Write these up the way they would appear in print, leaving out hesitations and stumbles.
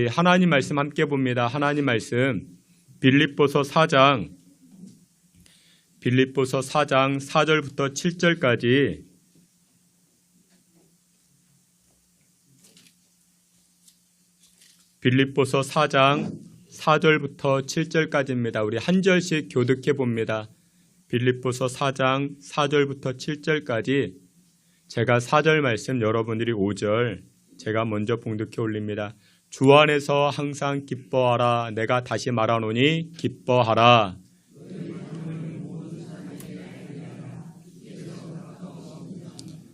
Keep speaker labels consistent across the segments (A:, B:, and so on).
A: 하나님 말씀 함께 봅니다. 하나님 말씀 빌립보서 4장 4절부터 7절까지 빌립보서 4장 4절부터 7절까지입니다. 우리 한 절씩 교독해 봅니다. 빌립보서 4장 4절부터 7절까지 제가 4절 말씀, 여러분들이 5절 제가 먼저 봉독해 올립니다. 주 안에서 항상 기뻐하라. 내가 다시 말하노니 기뻐하라.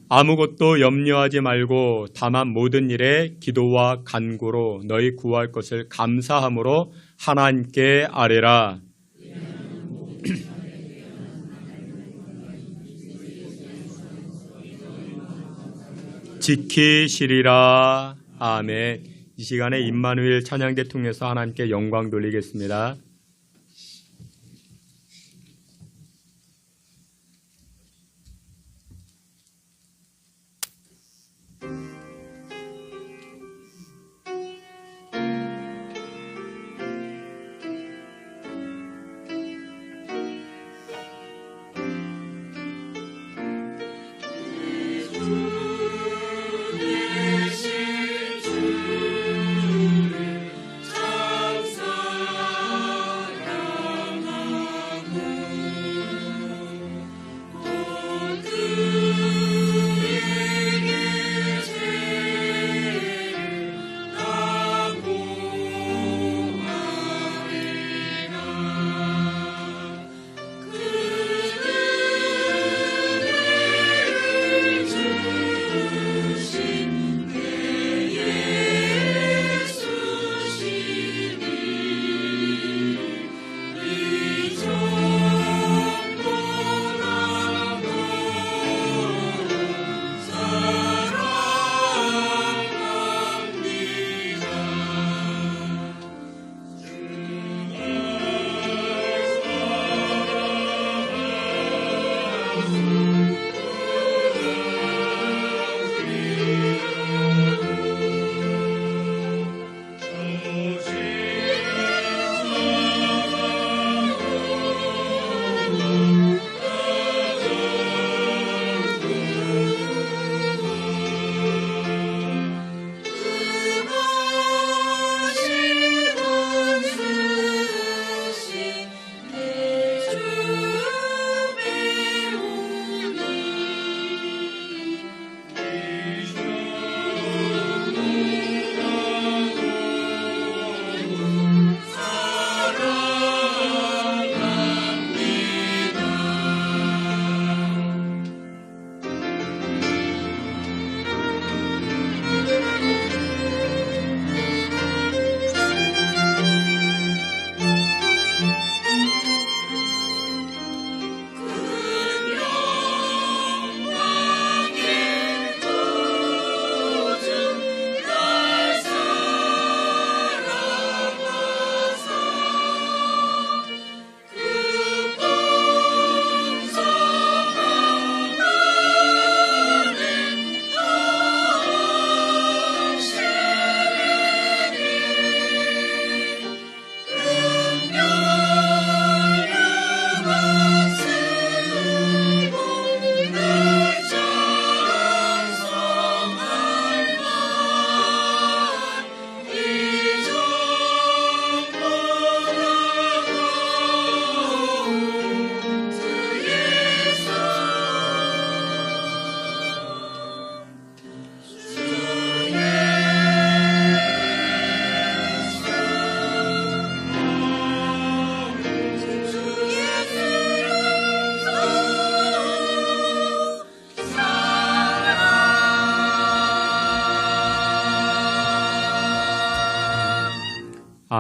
A: 아무것도 염려하지 말고 다만 모든 일에 기도와 간구로 너희 구할 것을 감사함으로 하나님께 아뢰라. 지키시리라. 아멘. 이 시간에 임마누엘 찬양대 통해서 하나님께 영광 돌리겠습니다.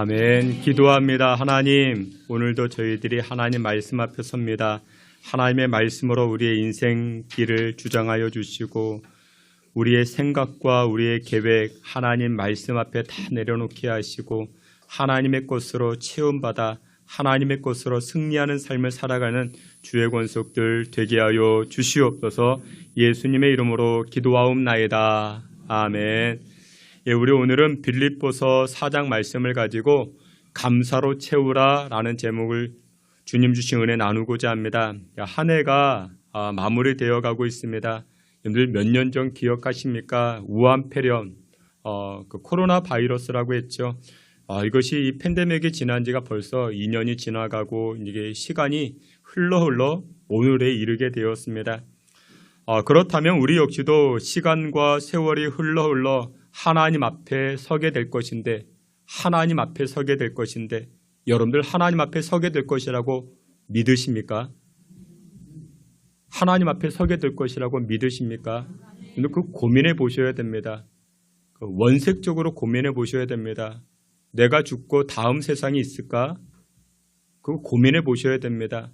A: 아멘. 기도합니다. 하나님, 오늘도 저희들이 하나님 말씀 앞에 섭니다. 하나님의 말씀으로 우리의 인생 길을 주장하여 주시고 우리의 생각과 우리의 계획 하나님 말씀 앞에 다 내려놓게 하시고 하나님의 것으로 채움받아 하나님의 것으로 승리하는 삶을 살아가는 주의 권속들 되게 하여 주시옵소서. 예수님의 이름으로 기도하옵나이다. 아멘. 우리 오늘은 빌립보서 4장 말씀을 가지고 감사로 채우라라는 제목을 주님 주신 은혜 나누고자 합니다. 한 해가 마무리되어 가고 있습니다. 여러분들 몇 년 전 기억하십니까? 우한 폐렴, 그 코로나 바이러스라고 했죠. 이것이 이 팬데믹이 지난 지가 벌써 2년이 지나가고 이게 시간이 흘러 오늘에 이르게 되었습니다. 그렇다면 우리 역시도 시간과 세월이 흘러 하나님 앞에 서게 될 것인데 여러분들 하나님 앞에 서게 될 것이라고 믿으십니까? 하나님 앞에 서게 될 것이라고 믿으십니까? 그 고민해 보셔야 됩니다. 원색적으로 고민해 보셔야 됩니다. 내가 죽고 다음 세상이 있을까? 그거 고민해 보셔야 됩니다.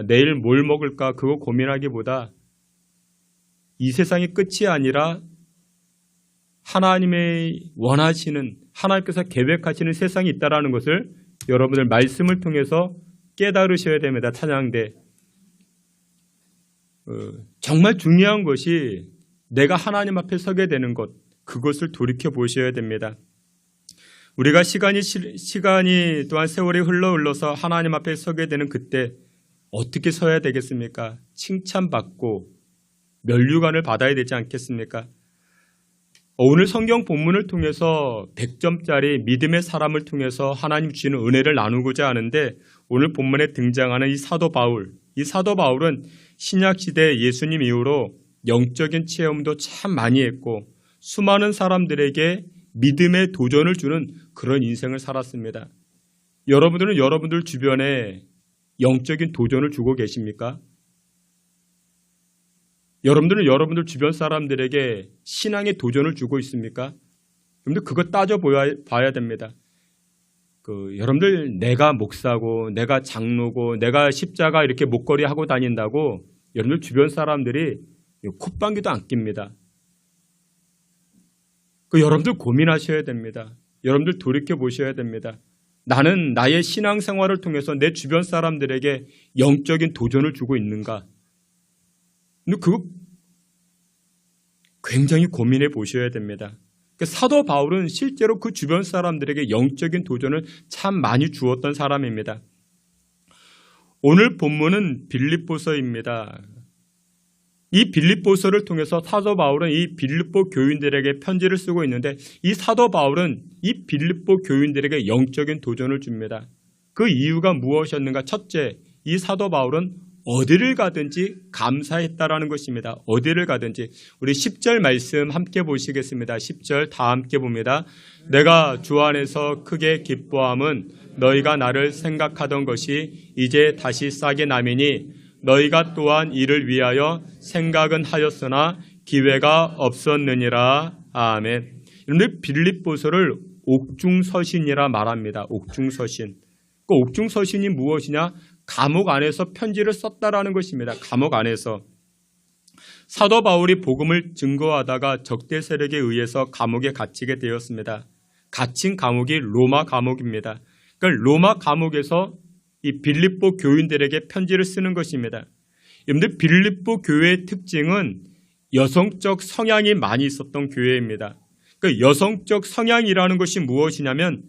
A: 내일 뭘 먹을까? 그거 고민하기보다 이 세상이 끝이 아니라 하나님의 원하시는, 하나님께서 계획하시는 세상이 있다는 것을 여러분들 말씀을 통해서 깨달으셔야 됩니다. 찬양대. 정말 중요한 것이 내가 하나님 앞에 서게 되는 것, 그것을 돌이켜 보셔야 됩니다. 우리가 시간이 또한 세월이 흘러서 하나님 앞에 서게 되는 그때 어떻게 서야 되겠습니까? 칭찬받고 면류관을 받아야 되지 않겠습니까? 오늘 성경 본문을 통해서 100점짜리 믿음의 사람을 통해서 하나님 주시는 은혜를 나누고자 하는데, 오늘 본문에 등장하는 이 사도 바울은 신약시대 예수님 이후로 영적인 체험도 참 많이 했고 수많은 사람들에게 믿음의 도전을 주는 그런 인생을 살았습니다. 여러분들은 여러분들 주변에 영적인 도전을 주고 계십니까? 여러분들은 여러분들 주변 사람들에게 신앙의 도전을 주고 있습니까? 여러분들 그거 따져봐야 됩니다. 여러분들 내가 목사고 내가 장로고 내가 십자가 이렇게 목걸이 하고 다닌다고 여러분들 주변 사람들이 콧방귀도 안 낍니다. 여러분들 고민하셔야 됩니다. 여러분들 돌이켜보셔야 됩니다. 나는 나의 신앙생활을 통해서 내 주변 사람들에게 영적인 도전을 주고 있는가? 근데 그거 굉장히 고민해 보셔야 됩니다. 사도 바울은 실제로 그 주변 사람들에게 영적인 도전을 참 많이 주었던 사람입니다. 오늘 본문은 빌립보서입니다. 이 빌립보서를 통해서 사도 바울은 이 빌립보 교인들에게 편지를 쓰고 있는데, 이 사도 바울은 이 빌립보 교인들에게 영적인 도전을 줍니다. 그 이유가 무엇이었는가? 첫째, 이 사도 바울은 어디를 가든지 감사했다라는 것입니다. 어디를 가든지. 우리 10절 말씀 함께 보시겠습니다. 10절 다 함께 봅니다. 내가 주 안에서 크게 기뻐함은 너희가 나를 생각하던 것이 이제 다시 싸게 남이니 너희가 또한 이를 위하여 생각은 하였으나 기회가 없었느니라. 아멘. 여러분들 빌립보서를 옥중서신이라 말합니다. 옥중서신. 그 옥중서신이 무엇이냐? 감옥 안에서 편지를 썼다라는 것입니다. 감옥 안에서. 사도 바울이 복음을 증거하다가 적대 세력에 의해서 감옥에 갇히게 되었습니다. 갇힌 감옥이 로마 감옥입니다. 그러니까 로마 감옥에서 이 빌립보 교인들에게 편지를 쓰는 것입니다. 여러분들 빌립보 교회의 특징은 여성적 성향이 많이 있었던 교회입니다. 그러니까 여성적 성향이라는 것이 무엇이냐면,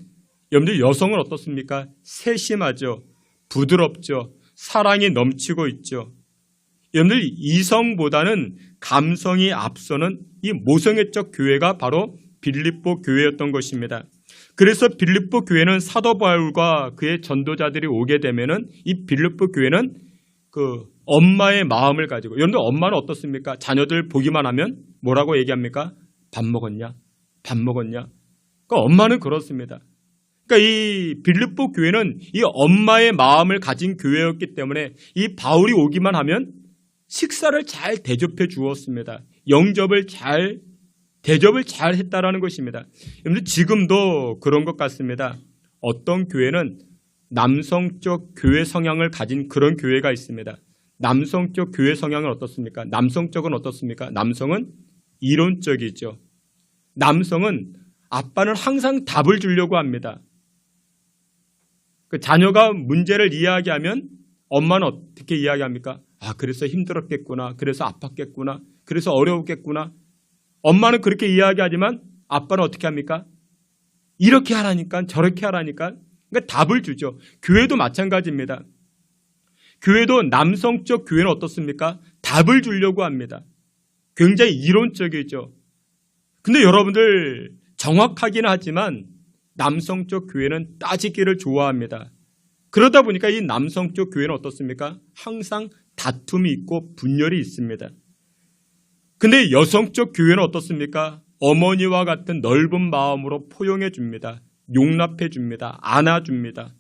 A: 여러분들 여성은 어떻습니까? 세심하죠. 부드럽죠. 사랑이 넘치고 있죠. 여러분들 이성보다는 감성이 앞서는 이 모성애적 교회가 바로 빌립보 교회였던 것입니다. 그래서 빌립보 교회는 사도 바울과 그의 전도자들이 오게 되면은 이 빌립보 교회는 그 엄마의 마음을 가지고, 여러분들 엄마는 어떻습니까? 자녀들 보기만 하면 뭐라고 얘기합니까? 밥 먹었냐? 밥 먹었냐? 그러니까 엄마는 그렇습니다. 그러니까 이 빌립보 교회는 이 엄마의 마음을 가진 교회였기 때문에 이 바울이 오기만 하면 식사를 잘 대접해 주었습니다. 대접을 잘 했다라는 것입니다. 여러분들 지금도 그런 것 같습니다. 어떤 교회는 남성적 교회 성향을 가진 그런 교회가 있습니다. 남성적 교회 성향은 어떻습니까? 남성적은 어떻습니까? 남성은 이론적이죠. 남성은 아빠는 항상 답을 주려고 합니다. 그 자녀가 문제를 이야기하면 엄마는 어떻게 이야기합니까? 그래서 힘들었겠구나. 그래서 아팠겠구나. 그래서 어려웠겠구나. 엄마는 그렇게 이야기하지만 아빠는 어떻게 합니까? 이렇게 하라니까, 저렇게 하라니까. 그러니까 답을 주죠. 교회도 마찬가지입니다. 교회도 남성적 교회는 어떻습니까? 답을 주려고 합니다. 굉장히 이론적이죠. 근데 여러분들 정확하긴 하지만 남성적 교회는 따지기를 좋아합니다. 그러다 보니까 이 남성적 교회는 어떻습니까? 항상 다툼이 있고 분열이 있습니다. 근데 여성적 교회는 어떻습니까? 어머니와 같은 넓은 마음으로 포용해 줍니다. 용납해 줍니다. 안아줍니다.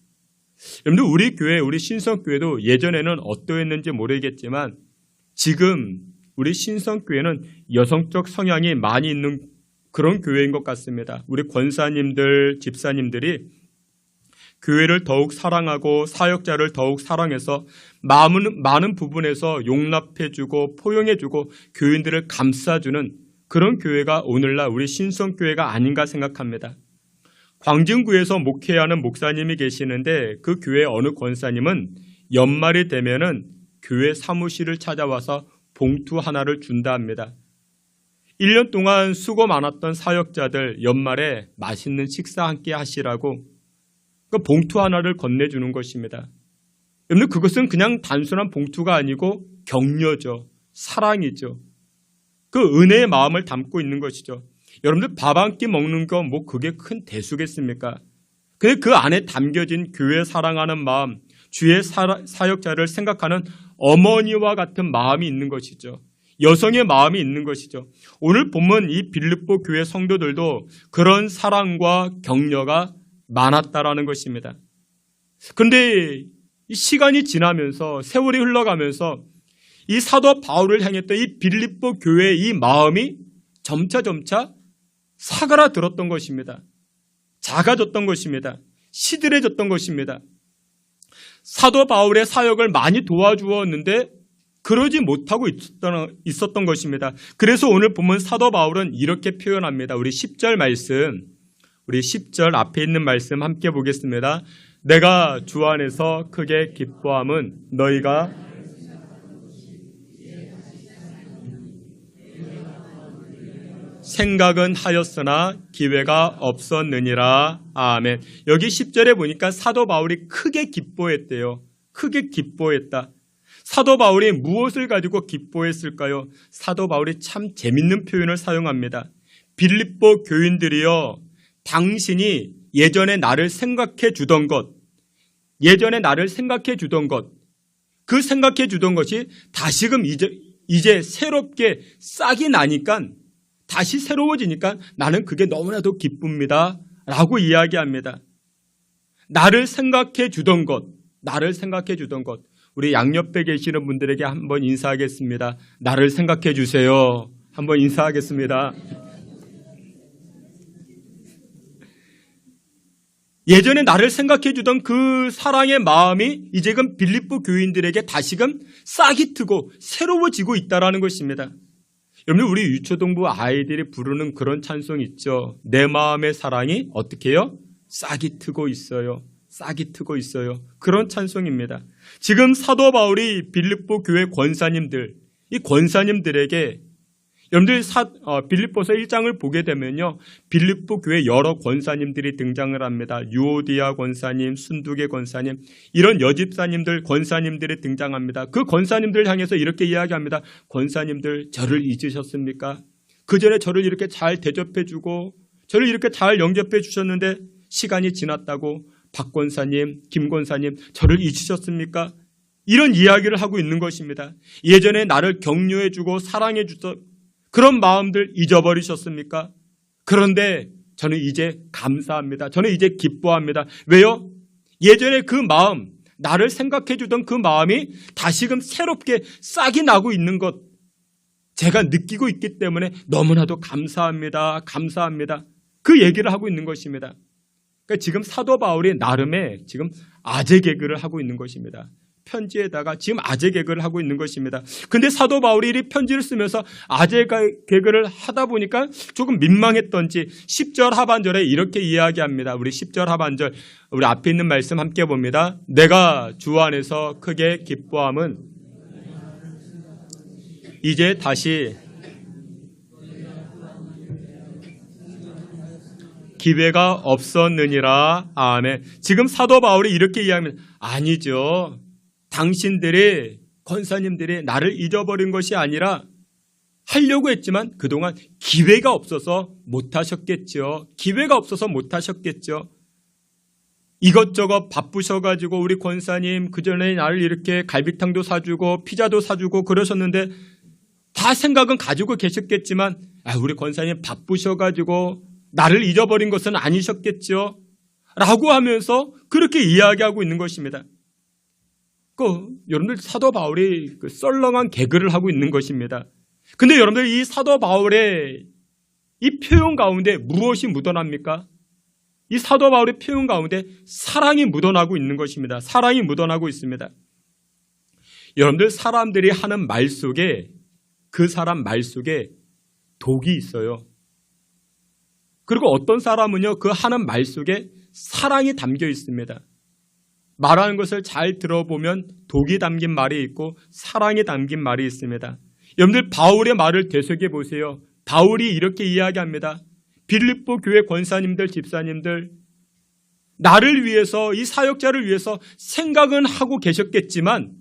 A: 여러분들 우리 교회, 우리 신성교회도 예전에는 어떠했는지 모르겠지만 지금 우리 신성교회는 여성적 성향이 많이 있는 그런 교회인 것 같습니다. 우리 권사님들, 집사님들이 교회를 더욱 사랑하고 사역자를 더욱 사랑해서 많은 부분에서 용납해주고 포용해주고 교인들을 감싸주는 그런 교회가 오늘날 우리 신성교회가 아닌가 생각합니다. 광진구에서 목회하는 목사님이 계시는데 그 교회 어느 권사님은 연말이 되면은 교회 사무실을 찾아와서 봉투 하나를 준다 합니다. 1년 동안 수고 많았던 사역자들 연말에 맛있는 식사 함께 하시라고 그 봉투 하나를 건네주는 것입니다. 여러분 그것은 그냥 단순한 봉투가 아니고 격려죠. 사랑이죠. 그 은혜의 마음을 담고 있는 것이죠. 여러분들 밥 한 끼 먹는 거 뭐 그게 큰 대수겠습니까? 근데 그 안에 담겨진 교회 사랑하는 마음, 주의 사역자를 생각하는 어머니와 같은 마음이 있는 것이죠. 여성의 마음이 있는 것이죠. 오늘 보면 이 빌립보 교회 성도들도 그런 사랑과 격려가 많았다라는 것입니다. 그런데 이 시간이 지나면서 세월이 흘러가면서 이 사도 바울을 향했던 이 빌립보 교회의 이 마음이 점차 사그라들었던 것입니다. 작아졌던 것입니다. 시들해졌던 것입니다. 사도 바울의 사역을 많이 도와주었는데 그러지 못하고 있었던 것입니다. 그래서 오늘 보면 사도 바울은 이렇게 표현합니다. 우리 10절 말씀, 우리 10절 앞에 있는 말씀 함께 보겠습니다. 내가 주 안에서 크게 기뻐함은 너희가 생각은 하였으나 기회가 없었느니라. 아멘. 여기 10절에 보니까 사도 바울이 크게 기뻐했대요. 크게 기뻐했다. 사도 바울이 무엇을 가지고 기뻐했을까요? 사도 바울이 참 재밌는 표현을 사용합니다. 빌립보 교인들이여, 당신이 예전에 나를 생각해 주던 것, 그 생각해 주던 것이 다시금 이제 새롭게 싹이 나니까, 다시 새로워지니까 나는 그게 너무나도 기쁩니다. 라고 이야기합니다. 나를 생각해 주던 것. 우리 양옆에 계시는 분들에게 한번 인사하겠습니다. 나를 생각해 주세요. 한번 인사하겠습니다. 예전에 나를 생각해 주던 그 사랑의 마음이 이제금 빌립보 교인들에게 다시금 싹이 트고 새로워지고 있다는 것입니다. 여러분 우리 유초동부 아이들이 부르는 그런 찬송 있죠. 내 마음의 사랑이 어떻게 해요? 싹이 트고 있어요. 그런 찬송입니다. 지금 사도 바울이 빌립보 교회 권사님들, 이 권사님들에게 여러분들 빌립보서 1장을 보게 되면요. 빌립보 교회 여러 권사님들이 등장을 합니다. 유오디아 권사님, 순두계 권사님, 이런 여집사님들, 권사님들이 등장합니다. 그 권사님들 향해서 이렇게 이야기합니다. 권사님들 저를 잊으셨습니까? 그 전에 저를 이렇게 잘 대접해주고 저를 이렇게 잘 영접해 주셨는데 시간이 지났다고 박 권사님, 김 권사님 저를 잊으셨습니까? 이런 이야기를 하고 있는 것입니다. 예전에 나를 격려해주고 사랑해주던 그런 마음들 잊어버리셨습니까? 그런데 저는 이제 감사합니다. 저는 이제 기뻐합니다. 왜요? 예전에 그 마음, 나를 생각해주던 그 마음이 다시금 새롭게 싹이 나고 있는 것 제가 느끼고 있기 때문에 너무나도 감사합니다. 그 얘기를 하고 있는 것입니다. 그러니까 지금 사도 바울이 나름의 지금 아재 개그를 하고 있는 것입니다. 편지에다가 지금 아재 개그를 하고 있는 것입니다. 근데 사도 바울이 이 편지를 쓰면서 아재 개그를 하다 보니까 조금 민망했던지 10절 하반절에 이렇게 이야기합니다. 우리 10절 하반절 우리 앞에 있는 말씀 함께 봅니다. 내가 주 안에서 크게 기뻐함은 이제 다시 기회가 없었느니라. 아멘. 지금 사도 바울이 이렇게 이야기합니다. 아니죠. 당신들이 권사님들이 나를 잊어버린 것이 아니라 하려고 했지만 그동안 기회가 없어서 못하셨겠죠. 기회가 없어서 못하셨겠죠. 이것저것 바쁘셔가지고 우리 권사님 그전에 나를 이렇게 갈비탕도 사주고 피자도 사주고 그러셨는데 다 생각은 가지고 계셨겠지만 우리 권사님 바쁘셔가지고 나를 잊어버린 것은 아니셨겠죠. 라고 하면서 그렇게 이야기하고 있는 것입니다. 여러분들 사도 바울이 썰렁한 개그를 하고 있는 것입니다. 근데 여러분들 이 사도 바울의 이 표현 가운데 무엇이 묻어납니까? 이 사도 바울의 표현 가운데 사랑이 묻어나고 있는 것입니다. 사랑이 묻어나고 있습니다. 여러분들 사람들이 하는 말 속에 그 사람 말 속에 독이 있어요. 그리고 어떤 사람은요 그 하는 말 속에 사랑이 담겨 있습니다. 말하는 것을 잘 들어보면 독이 담긴 말이 있고 사랑이 담긴 말이 있습니다. 여러분들 바울의 말을 되새겨 보세요. 바울이 이렇게 이야기합니다. 빌립보 교회 권사님들, 집사님들, 나를 위해서 이 사역자를 위해서 생각은 하고 계셨겠지만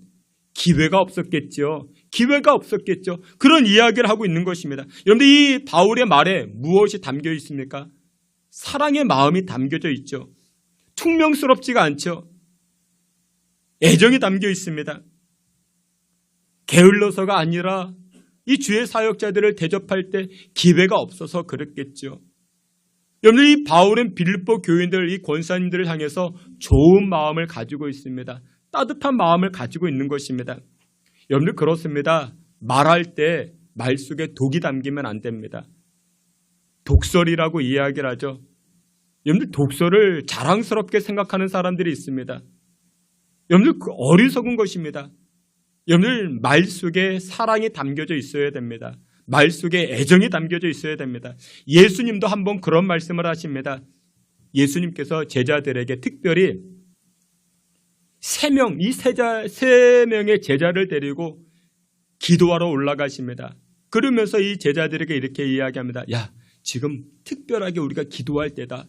A: 기회가 없었겠죠. 기회가 없었겠죠. 그런 이야기를 하고 있는 것입니다. 여러분들 이 바울의 말에 무엇이 담겨 있습니까? 사랑의 마음이 담겨져 있죠. 퉁명스럽지가 않죠. 애정이 담겨 있습니다. 게을러서가 아니라 이 주의 사역자들을 대접할 때 기회가 없어서 그랬겠죠. 여러분 이 바울은 빌립보 교인들, 이 권사님들을 향해서 좋은 마음을 가지고 있습니다. 따뜻한 마음을 가지고 있는 것입니다. 여러분들 그렇습니다. 말할 때 말 속에 독이 담기면 안 됩니다. 독설이라고 이야기를 하죠. 여러분들 독설을 자랑스럽게 생각하는 사람들이 있습니다. 여러분들 어리석은 것입니다. 여러분들 말 속에 사랑이 담겨져 있어야 됩니다. 말 속에 애정이 담겨져 있어야 됩니다. 예수님도 한번 그런 말씀을 하십니다. 예수님께서 제자들에게 특별히 세 명의 제자를 데리고 기도하러 올라가십니다. 그러면서 이 제자들에게 이렇게 이야기합니다. 야, 지금 특별하게 우리가 기도할 때다.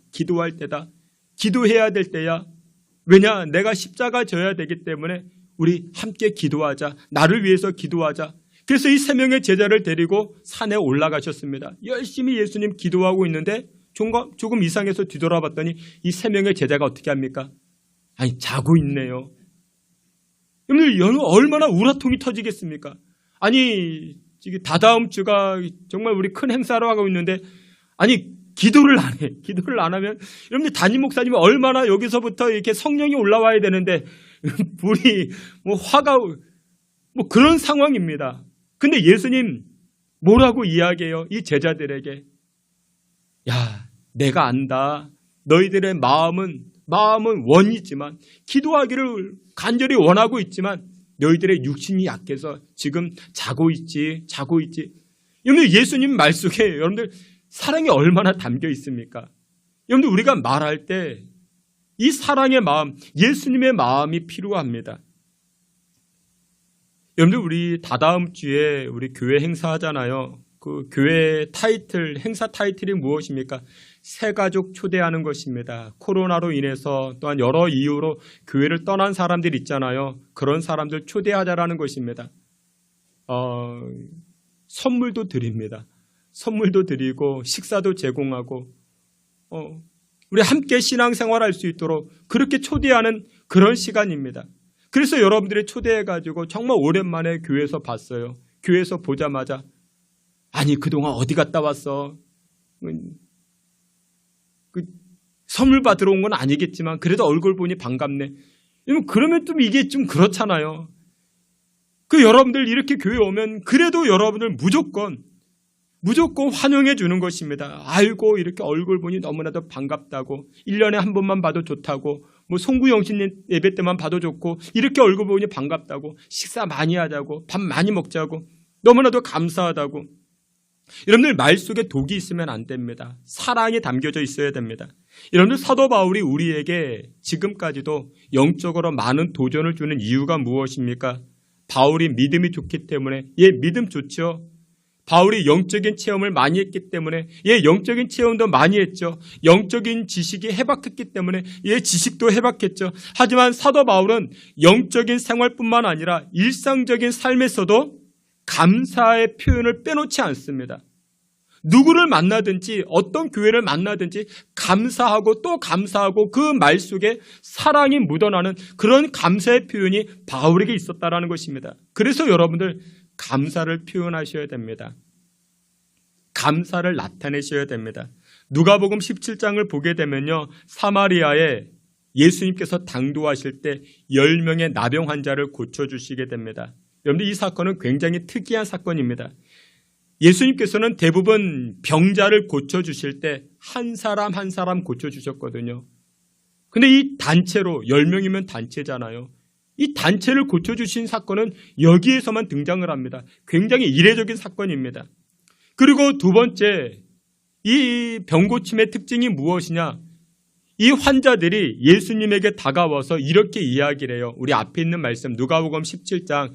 A: 기도해야 될 때야. 왜냐? 내가 십자가 져야 되기 때문에 우리 함께 기도하자. 나를 위해서 기도하자. 그래서 이 세 명의 제자를 데리고 산에 올라가셨습니다. 열심히 예수님 기도하고 있는데 조금 이상해서 뒤돌아봤더니 이 세 명의 제자가 어떻게 합니까? 아니, 자고 있네요. 여러분들 얼마나 우라통이 터지겠습니까? 아니, 다다음 주가 정말 우리 큰 행사를 하고 있는데 아니 기도를 안 해. 기도를 안 하면 여러분들 담임 목사님이 얼마나 여기서부터 이렇게 성령이 올라와야 되는데 불이 화가 그런 상황입니다. 근데 예수님 뭐라고 이야기해요? 이 제자들에게 야, 내가 안다. 너희들의 마음은 원이지만 기도하기를 간절히 원하고 있지만 너희들의 육신이 약해서 지금 자고 있지. 여러분들 예수님 말 속에 여러분들 사랑이 얼마나 담겨 있습니까? 여러분들 우리가 말할 때 이 사랑의 마음, 예수님의 마음이 필요합니다. 여러분들 우리 다다음 주에 우리 교회 행사하잖아요. 그 교회 행사 타이틀이 무엇입니까? 새가족 초대하는 것입니다. 코로나로 인해서 또한 여러 이유로 교회를 떠난 사람들 있잖아요. 그런 사람들 초대하자라는 것입니다. 선물도 드립니다. 선물도 드리고 식사도 제공하고 우리 함께 신앙생활할 수 있도록 그렇게 초대하는 그런 시간입니다. 그래서 여러분들이 초대해가지고 정말 오랜만에 교회에서 봤어요. 교회에서 보자마자 아니 그동안 어디 갔다 왔어? 선물 받으러 온 건 아니겠지만 그래도 얼굴 보니 반갑네. 그러면 좀 이게 좀 그렇잖아요. 여러분들 이렇게 교회 오면 그래도 여러분들 무조건 환영해 주는 것입니다. 알고 이렇게 얼굴 보니 너무나도 반갑다고 1년에 한 번만 봐도 좋다고 송구영신 예배 때만 봐도 좋고 이렇게 얼굴 보니 반갑다고 식사 많이 하자고 밥 많이 먹자고 너무나도 감사하다고. 여러분들 말 속에 독이 있으면 안 됩니다. 사랑이 담겨져 있어야 됩니다. 여러분들 사도 바울이 우리에게 지금까지도 영적으로 많은 도전을 주는 이유가 무엇입니까? 바울이 믿음이 좋기 때문에 믿음 좋죠. 바울이 영적인 체험을 많이 했기 때문에 영적인 체험도 많이 했죠. 영적인 지식이 해박했기 때문에 지식도 해박했죠. 하지만 사도 바울은 영적인 생활뿐만 아니라 일상적인 삶에서도 감사의 표현을 빼놓지 않습니다. 누구를 만나든지 어떤 교회를 만나든지 감사하고 또 감사하고 그 말 속에 사랑이 묻어나는 그런 감사의 표현이 바울에게 있었다는 것입니다. 그래서 여러분들 감사를 표현하셔야 됩니다. 감사를 나타내셔야 됩니다. 누가복음 17장을 보게 되면요, 사마리아에 예수님께서 당도하실 때 10명의 나병 환자를 고쳐주시게 됩니다. 여러분들 이 사건은 굉장히 특이한 사건입니다. 예수님께서는 대부분 병자를 고쳐주실 때 한 사람 한 사람 고쳐주셨거든요. 근데 이 단체로 10명이면 단체잖아요. 이 단체를 고쳐주신 사건은 여기에서만 등장을 합니다. 굉장히 이례적인 사건입니다. 그리고 두 번째, 이 병고침의 특징이 무엇이냐? 이 환자들이 예수님에게 다가와서 이렇게 이야기를 해요. 우리 앞에 있는 말씀, 누가복음 17장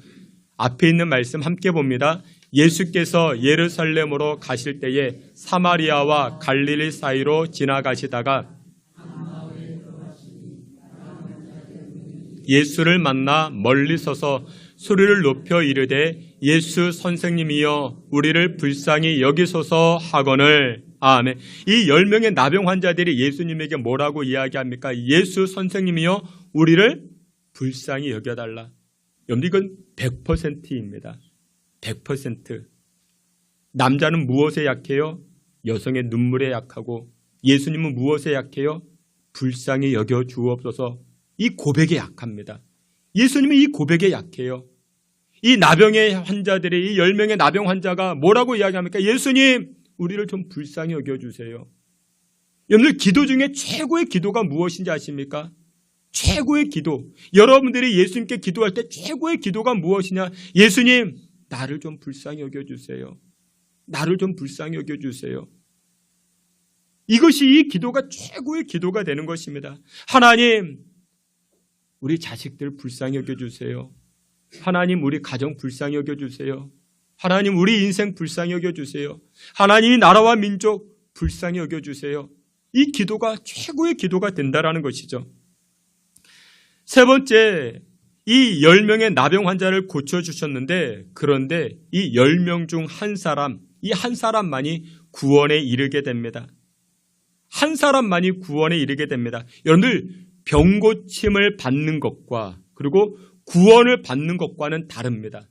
A: 앞에 있는 말씀 함께 봅니다. 예수께서 예루살렘으로 가실 때에 사마리아와 갈릴리 사이로 지나가시다가 예수를 만나 멀리 서서 소리를 높여 이르되 예수 선생님이여 우리를 불쌍히 여기소서 하거늘. 아멘. 이 10명의 나병 환자들이 예수님에게 뭐라고 이야기합니까? 예수 선생님이여 우리를 불쌍히 여겨달라. 여러분 이건 100%입니다. 100%. 남자는 무엇에 약해요? 여성의 눈물에 약하고, 예수님은 무엇에 약해요? 불쌍히 여겨 주옵소서. 이 고백에 약합니다. 예수님은 이 고백에 약해요. 이 나병의 환자들이, 이 10명의 나병 환자가 뭐라고 이야기합니까? 예수님, 우리를 좀 불쌍히 여겨주세요. 여러분들 기도 중에 최고의 기도가 무엇인지 아십니까? 최고의 기도. 여러분들이 예수님께 기도할 때 최고의 기도가 무엇이냐? 예수님, 나를 좀 불쌍히 여겨주세요. 나를 좀 불쌍히 여겨주세요. 이것이 이 기도가 최고의 기도가 되는 것입니다. 하나님, 우리 자식들 불쌍히 여겨주세요. 하나님, 우리 가정 불쌍히 여겨주세요. 하나님, 우리 인생 불쌍히 여겨주세요. 하나님, 이 나라와 민족 불쌍히 여겨주세요. 이 기도가 최고의 기도가 된다는 것이죠. 세 번째, 이 10명의 나병 환자를 고쳐주셨는데, 그런데 이 10명 중 한 사람, 이 한 사람만이 구원에 이르게 됩니다. 한 사람만이 구원에 이르게 됩니다. 여러분들 병고침을 받는 것과 그리고 구원을 받는 것과는 다릅니다.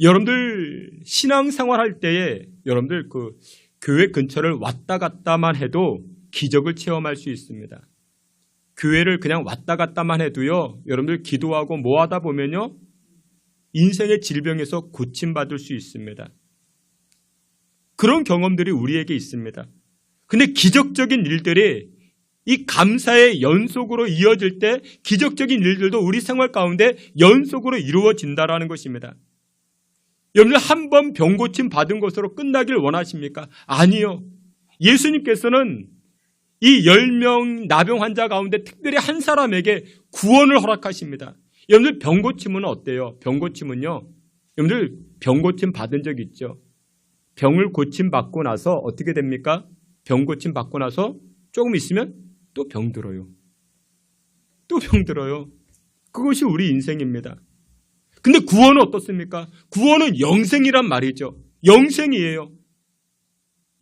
A: 여러분들 신앙생활 할 때에 여러분들 그 교회 근처를 왔다 갔다만 해도 기적을 체험할 수 있습니다. 교회를 그냥 왔다 갔다만 해도요, 여러분들 기도하고 뭐 하다 보면요, 인생의 질병에서 고침받을 수 있습니다. 그런 경험들이 우리에게 있습니다. 근데 기적적인 일들이 이 감사의 연속으로 이어질 때 기적적인 일들도 우리 생활 가운데 연속으로 이루어진다는 것입니다. 여러분들 한 번 병고침 받은 것으로 끝나길 원하십니까? 아니요. 예수님께서는 이 10명 나병 환자 가운데 특별히 한 사람에게 구원을 허락하십니다. 여러분들 병고침은 어때요? 병고침은요, 여러분들 병고침 받은 적 있죠? 병을 고침 받고 나서 어떻게 됩니까? 병고침 받고 나서 조금 있으면 또 병들어요. 또 병들어요. 그것이 우리 인생입니다. 근데 구원은 어떻습니까? 구원은 영생이란 말이죠. 영생이에요.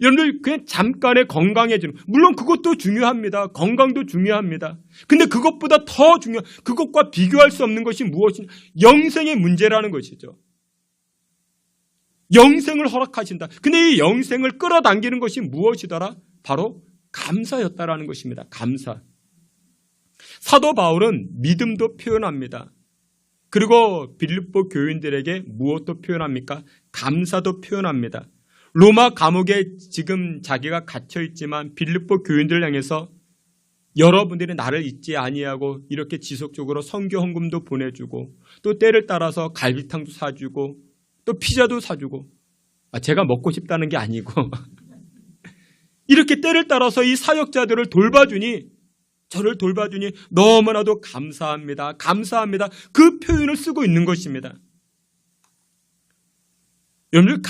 A: 여러분들 그냥 잠깐의 건강해지는, 물론 그것도 중요합니다. 건강도 중요합니다. 근데 그것보다 더 중요한, 그것과 비교할 수 없는 것이 무엇이냐? 영생의 문제라는 것이죠. 영생을 허락하신다. 근데 이 영생을 끌어당기는 것이 무엇이더라? 바로 감사였다라는 것입니다. 감사. 사도 바울은 믿음도 표현합니다. 그리고 빌립보 교인들에게 무엇도 표현합니까? 감사도 표현합니다. 로마 감옥에 지금 자기가 갇혀 있지만 빌립보 교인들을 향해서 여러분들이 나를 잊지 아니하고 이렇게 지속적으로 선교 헌금도 보내주고 또 때를 따라서 갈비탕도 사주고 또 피자도 사주고, 제가 먹고 싶다는 게 아니고 이렇게 때를 따라서 이 사역자들을 돌봐주니, 저를 돌봐주니 너무나도 감사합니다. 감사합니다. 그 표현을 쓰고 있는 것입니다. 여러분들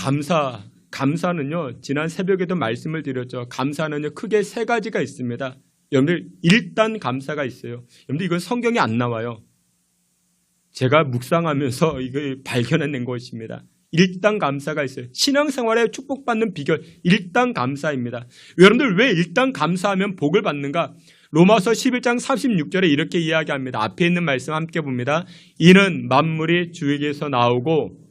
A: 감사는요, 지난 새벽에도 말씀을 드렸죠. 감사는요, 크게 세 가지가 있습니다. 여러분들, 일단 감사가 있어요. 여러분들, 이건 성경에 안 나와요. 제가 묵상하면서 이걸 발견해낸 것입니다. 일단 감사가 있어요. 신앙생활에 축복받는 비결, 일단 감사입니다. 여러분들, 왜 일단 감사하면 복을 받는가? 로마서 11장 36절에 이렇게 이야기합니다. 앞에 있는 말씀 함께 봅니다. 이는 만물이 주에게서 나오고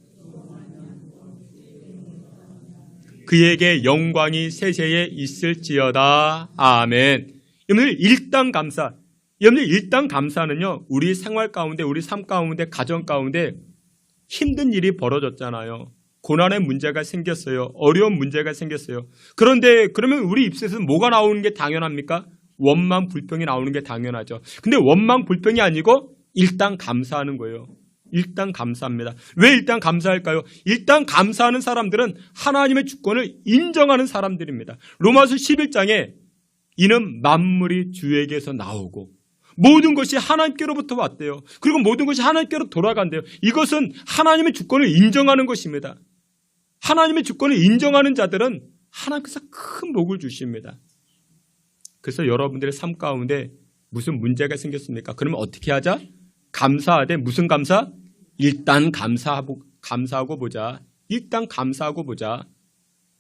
A: 그에게 영광이 세세에 있을지어다. 아멘. 여러분들, 일단 감사. 여러분들, 일단 감사는요, 우리 생활 가운데, 우리 삶 가운데, 가정 가운데 힘든 일이 벌어졌잖아요. 고난의 문제가 생겼어요. 어려운 문제가 생겼어요. 그런데 그러면 우리 입술에서 뭐가 나오는 게 당연합니까? 원망, 불평이 나오는 게 당연하죠. 근데 원망, 불평이 아니고 일단 감사하는 거예요. 일단 감사합니다. 왜 일단 감사할까요? 일단 감사하는 사람들은 하나님의 주권을 인정하는 사람들입니다. 로마서 11장에 이는 만물이 주에게서 나오고 모든 것이 하나님께로부터 왔대요. 그리고 모든 것이 하나님께로 돌아간대요. 이것은 하나님의 주권을 인정하는 것입니다. 하나님의 주권을 인정하는 자들은 하나님께서 큰 복을 주십니다. 그래서 여러분들의 삶 가운데 무슨 문제가 생겼습니까? 그러면 어떻게 하자? 감사하되 무슨 감사? 일단 감사하고 보자. 일단 감사하고 보자.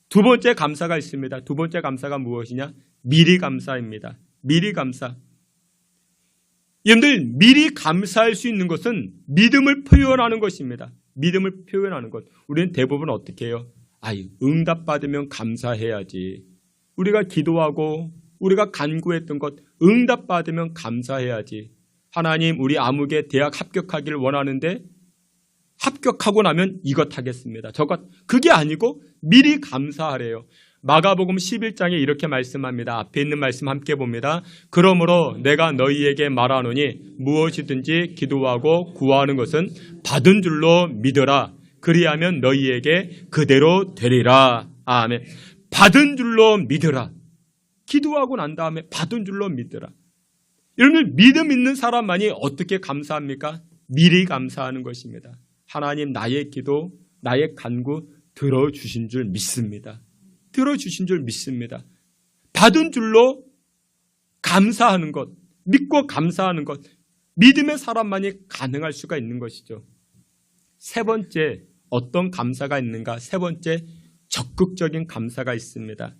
A: 두 번째 감사가 있습니다. 두 번째 감사가 무엇이냐? 미리 감사입니다. 미리 감사. 여러분들, 미리 감사할 수 있는 것은 믿음을 표현하는 것입니다. 믿음을 표현하는 것. 우리는 대부분 어떻게 해요? 응답받으면 감사해야지. 우리가 기도하고 우리가 간구했던 것 응답받으면 감사해야지. 하나님, 우리 아무개 대학 합격하기를 원하는데 합격하고 나면 이것 하겠습니다. 저것. 그게 아니고 미리 감사하래요. 마가복음 11장에 이렇게 말씀합니다. 앞에 있는 말씀 함께 봅니다. 그러므로 내가 너희에게 말하노니 무엇이든지 기도하고 구하는 것은 받은 줄로 믿어라. 그리하면 너희에게 그대로 되리라. 아멘. 받은 줄로 믿어라. 기도하고 난 다음에 받은 줄로 믿어라. 여러분들, 믿음 있는 사람만이 어떻게 감사합니까? 미리 감사하는 것입니다. 하나님, 나의 기도, 나의 간구 들어주신 줄 믿습니다. 들어주신 줄 믿습니다. 받은 줄로 감사하는 것, 믿고 감사하는 것, 믿음의 사람만이 가능할 수가 있는 것이죠. 세 번째, 어떤 감사가 있는가? 세 번째, 적극적인 감사가 있습니다.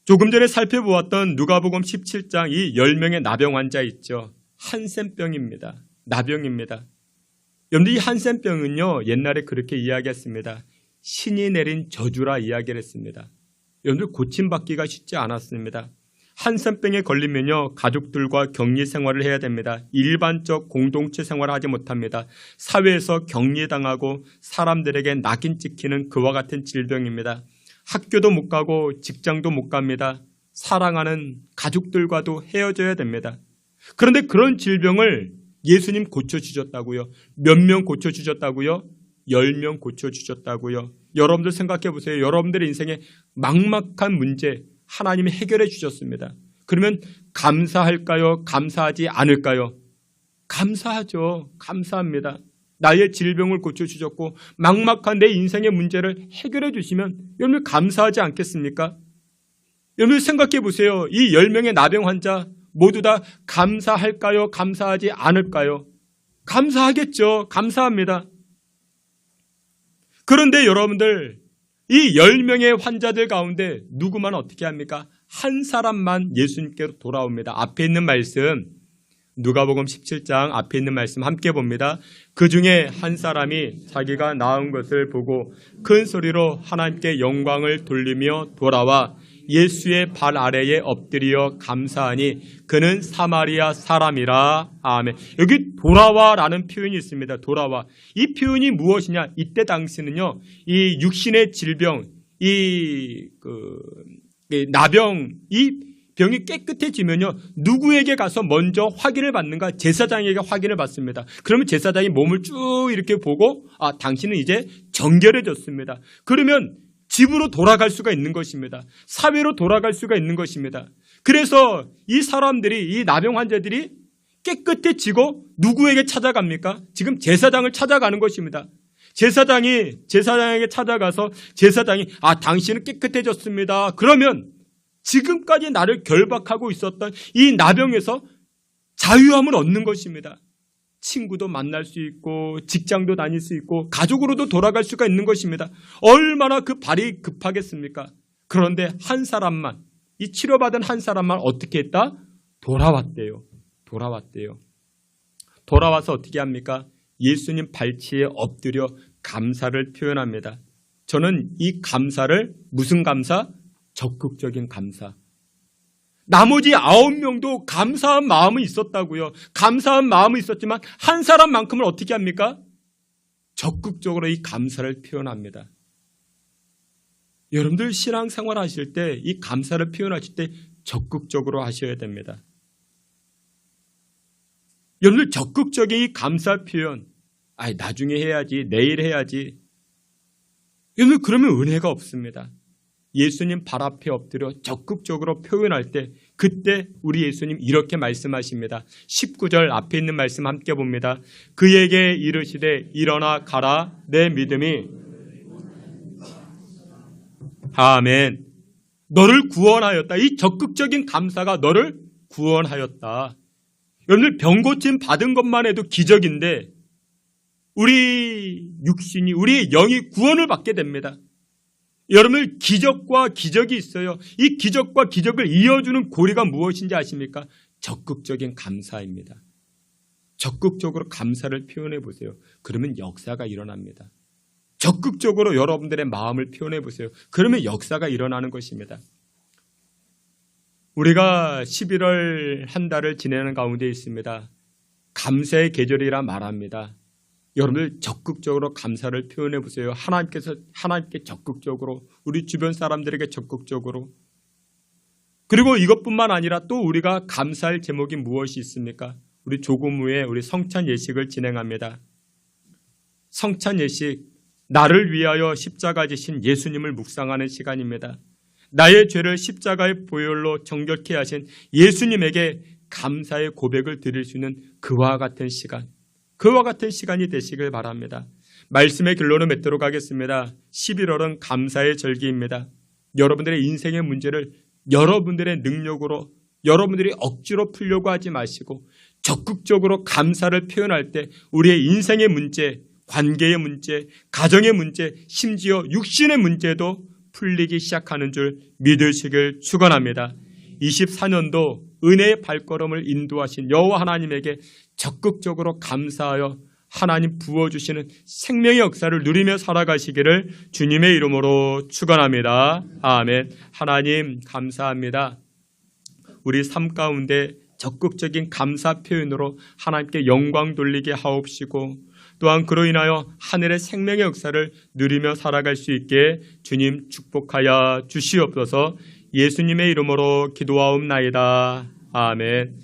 A: 조금 전에 살펴보았던 누가복음 17장 이 10명의 나병 환자 있죠. 한센병입니다. 나병입니다. 여러분들, 이 한센병은요, 옛날에 그렇게 이야기했습니다. 신이 내린 저주라 이야기를 했습니다. 여러분들, 고침받기가 쉽지 않았습니다. 한센병에 걸리면요, 가족들과 격리 생활을 해야 됩니다. 일반적 공동체 생활을 하지 못합니다. 사회에서 격리당하고 사람들에게 낙인 찍히는 그와 같은 질병입니다. 학교도 못 가고 직장도 못 갑니다. 사랑하는 가족들과도 헤어져야 됩니다. 그런데 그런 질병을 예수님 고쳐주셨다고요. 몇 명 고쳐주셨다고요? 10명 고쳐주셨다고요. 여러분들 생각해 보세요. 여러분들의 인생에 막막한 문제 하나님이 해결해 주셨습니다. 그러면 감사할까요? 감사하지 않을까요? 감사하죠. 감사합니다. 나의 질병을 고쳐주셨고 막막한 내 인생의 문제를 해결해 주시면 여러분 감사하지 않겠습니까? 여러분 생각해 보세요. 이 10명의 나병 환자 모두 다 감사할까요? 감사하지 않을까요? 감사하겠죠. 감사합니다. 그런데 여러분들, 이 10명의 환자들 가운데 누구만 어떻게 합니까? 한 사람만 예수님께로 돌아옵니다. 앞에 있는 말씀, 누가복음 17장 앞에 있는 말씀 함께 봅니다. 그 중에 한 사람이 자기가 나은 것을 보고 큰 소리로 하나님께 영광을 돌리며 돌아와 예수의 발 아래에 엎드려 감사하니 그는 사마리아 사람이라. 아멘. 여기 돌아와라는 표현이 있습니다. 돌아와. 이 표현이 무엇이냐? 이때 당시는요, 이 육신의 질병, 나병, 이 병이 깨끗해지면요, 누구에게 가서 먼저 확인을 받는가? 제사장에게 확인을 받습니다. 그러면 제사장이 몸을 쭉 이렇게 보고, 당신은 이제 정결해졌습니다. 그러면 집으로 돌아갈 수가 있는 것입니다. 사회로 돌아갈 수가 있는 것입니다. 그래서 이 사람들이, 이 나병 환자들이 깨끗해지고 누구에게 찾아갑니까? 지금 제사장을 찾아가는 것입니다. 제사장에게 찾아가서 제사장이 당신은 깨끗해졌습니다. 그러면 지금까지 나를 결박하고 있었던 이 나병에서 자유함을 얻는 것입니다. 친구도 만날 수 있고 직장도 다닐 수 있고 가족으로도 돌아갈 수가 있는 것입니다. 얼마나 그 발이 급하겠습니까? 그런데 한 사람만, 이 치료받은 한 사람만 어떻게 했다? 돌아왔대요. 돌아와서 어떻게 합니까? 예수님 발치에 엎드려 감사를 표현합니다. 저는 이 감사를 무슨 감사? 적극적인 감사. 나머지 9명도 감사한 마음은 있었다고요. 감사한 마음은 있었지만 한 사람만큼은 어떻게 합니까? 적극적으로 이 감사를 표현합니다. 여러분들 신앙생활 하실 때 이 감사를 표현하실 때 적극적으로 하셔야 됩니다. 여러분들 적극적인 이 감사 표현, 나중에 해야지, 내일 해야지. 여러분들 그러면 은혜가 없습니다. 예수님 발 앞에 엎드려 적극적으로 표현할 때 그때 우리 예수님 이렇게 말씀하십니다. 19절 앞에 있는 말씀 함께 봅니다. 그에게 이르시되 일어나 가라 내 믿음이 아멘. 너를 구원하였다. 이 적극적인 감사가 너를 구원하였다. 여러분들 병 고침 받은 것만 해도 기적인데 우리 육신이 우리의 영이 구원을 받게 됩니다. 여러분 기적과 기적이 있어요. 이 기적과 기적을 이어주는 고리가 무엇인지 아십니까? 적극적인 감사입니다. 적극적으로 감사를 표현해 보세요. 그러면 역사가 일어납니다. 적극적으로 여러분들의 마음을 표현해 보세요. 그러면 역사가 일어나는 것입니다. 우리가 11월 한 달을 지내는 가운데 있습니다. 감사의 계절이라 말합니다. 여러분들 적극적으로 감사를 표현해 보세요. 하나님께 적극적으로, 우리 주변 사람들에게 적극적으로. 그리고 이것뿐만 아니라 또 우리가 감사할 제목이 무엇이 있습니까? 우리 조금 후에 우리 성찬 예식을 진행합니다. 성찬 예식, 나를 위하여 십자가 지신 예수님을 묵상하는 시간입니다. 나의 죄를 십자가의 보혈로 정결케 하신 예수님에게 감사의 고백을 드릴 수 있는 그와 같은 시간이 되시길 바랍니다. 말씀의 결론을 맺도록 하겠습니다. 11월은 감사의 절기입니다. 여러분들의 인생의 문제를 여러분들의 능력으로, 여러분들이 억지로 풀려고 하지 마시고 적극적으로 감사를 표현할 때 우리의 인생의 문제, 관계의 문제, 가정의 문제, 심지어 육신의 문제도 풀리기 시작하는 줄 믿으시길 축원합니다. 24년도 은혜의 발걸음을 인도하신 여호와 하나님에게 적극적으로 감사하여 하나님 부어주시는 생명의 역사를 누리며 살아가시기를 주님의 이름으로 축원합니다. 아멘. 하나님 감사합니다. 우리 삶 가운데 적극적인 감사 표현으로 하나님께 영광 돌리게 하옵시고 또한 그로 인하여 하늘의 생명의 역사를 누리며 살아갈 수 있게 주님 축복하여 주시옵소서. 예수님의 이름으로 기도하옵나이다. 아멘.